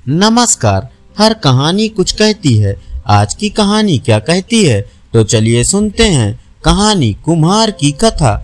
नमस्कार। हर कहानी कुछ कहती है। आज की कहानी क्या कहती है, तो चलिए सुनते हैं कहानी कुम्हार की कथा।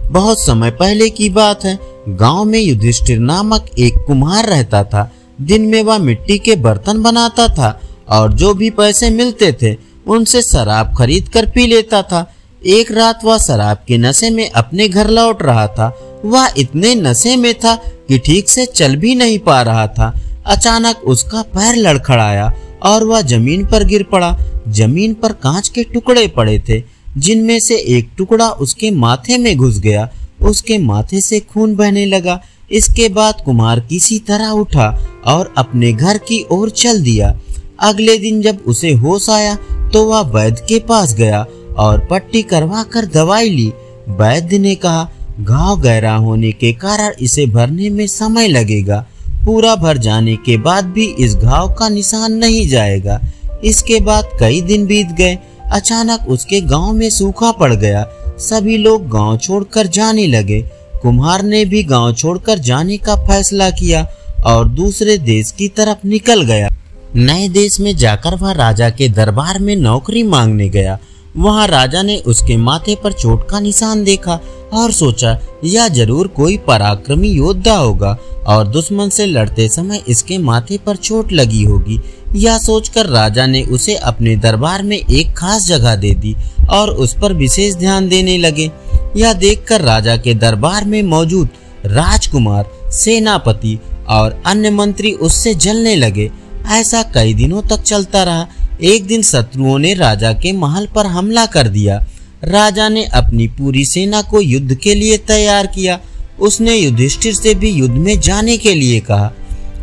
बहुत समय पहले की बात है। गांव में युधिष्ठिर नामक एक कुम्हार रहता था। दिन में वह मिट्टी के बर्तन बनाता था और जो भी पैसे मिलते थे उनसे शराब खरीद कर पी लेता था। एक रात वह शराब के नशे में अपने घर लौट रहा था। वह इतने नशे में था कि ठीक से चल भी नहीं पा रहा था। अचानक उसका पैर लड़खड़ाया और वह जमीन पर गिर पड़ा। जमीन पर कांच के टुकड़े पड़े थे, जिनमें से एक टुकड़ा उसके माथे में घुस गया। उसके माथे से खून बहने लगा। इसके बाद कुम्हार किसी तरह उठा और अपने घर की ओर चल दिया। अगले दिन जब उसे होश आया तो वह वैद्य के पास गया और पट्टी करवा कर दवाई ली। वैद्य ने कहा, घाव गहरा होने के कारण इसे भरने में समय लगेगा। पूरा भर जाने के बाद भी इस घाव का निशान नहीं जाएगा। इसके बाद कई दिन बीत गए। अचानक उसके गांव में सूखा पड़ गया। सभी लोग गांव छोड़कर जाने लगे। कुम्हार ने भी गांव छोड़कर जाने का फैसला किया और दूसरे देश की तरफ निकल गया। नए देश में जाकर वह राजा के दरबार में नौकरी मांगने गया। वहां राजा ने उसके माथे पर चोट का निशान देखा और सोचा, यह जरूर कोई पराक्रमी योद्धा होगा और दुश्मन से लड़ते समय इसके माथे पर चोट लगी होगी। यह सोचकर राजा ने उसे अपने दरबार में एक खास जगह दे दी और उस पर विशेष ध्यान देने लगे। यह देखकर राजा के दरबार में मौजूद राजकुमार, सेनापति और अन्य मंत्री उससे जलने लगे। ऐसा कई दिनों तक चलता रहा। एक दिन शत्रुओं ने राजा के महल पर हमला कर दिया। राजा ने अपनी पूरी सेना को युद्ध के लिए तैयार किया। उसने युधिष्ठिर से भी युद्ध में जाने के लिए कहा।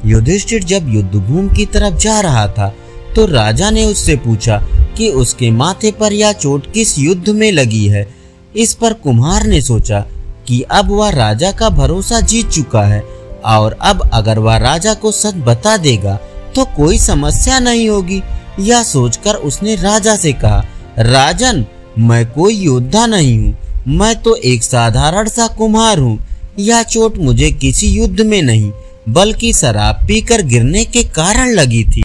युधिष्ठिर जब युद्ध भूमि की तरफ जा रहा था तो राजा ने उससे पूछा कि उसके माथे पर यह चोट किस युद्ध में लगी है। इस पर कुम्हार ने सोचा कि अब वह राजा का भरोसा जीत चुका है और अब अगर वह राजा को सच बता देगा तो कोई समस्या नहीं होगी। यह सोचकर उसने राजा से कहा, राजन, मैं कोई योद्धा नहीं हूँ, मैं तो एक साधारण सा कुम्हार हूँ। यह चोट मुझे किसी युद्ध में नहीं बल्कि शराब पीकर गिरने के कारण लगी थी।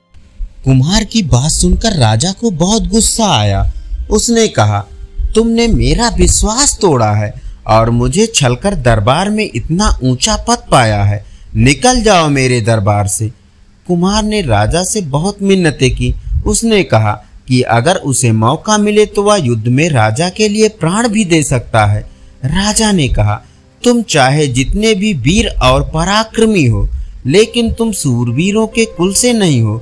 कुम्हार की बात सुनकर राजा को बहुत गुस्सा आया। उसने कहा, तुमने मेरा विश्वास तोड़ा है और मुझे छलकर दरबार में इतना ऊंचा पद पाया है। निकल जाओ मेरे दरबार से। कुम्हार ने राजा से बहुत मिन्नतें की। उसने कहा कि अगर उसे मौका मिले तो वह युद्ध में राजा के लिए प्राण भी दे सकता है। राजा ने कहा, तुम चाहे जितने भी वीर और पराक्रमी हो, लेकिन तुम सूरवीरों के कुल से नहीं हो।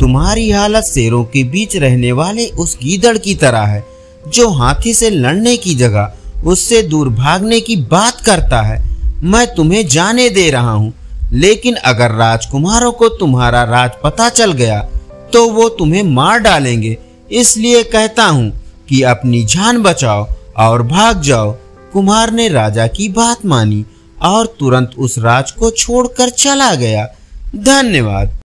तुम्हारी हालत शेरों के बीच रहने वाले उस गीदड़ की तरह है जो हाथी से लड़ने की जगह उससे दूर भागने की बात करता है। मैं तुम्हें जाने दे रहा हूँ, लेकिन अगर राजकुमारों को तुम्हारा राज पता चल गया तो वो तुम्हें मार डालेंगे। इसलिए कहता हूँ कि अपनी जान बचाओ और भाग जाओ। कुम्हार ने राजा की बात मानी और तुरंत उस राज को छोड़कर चला गया। धन्यवाद।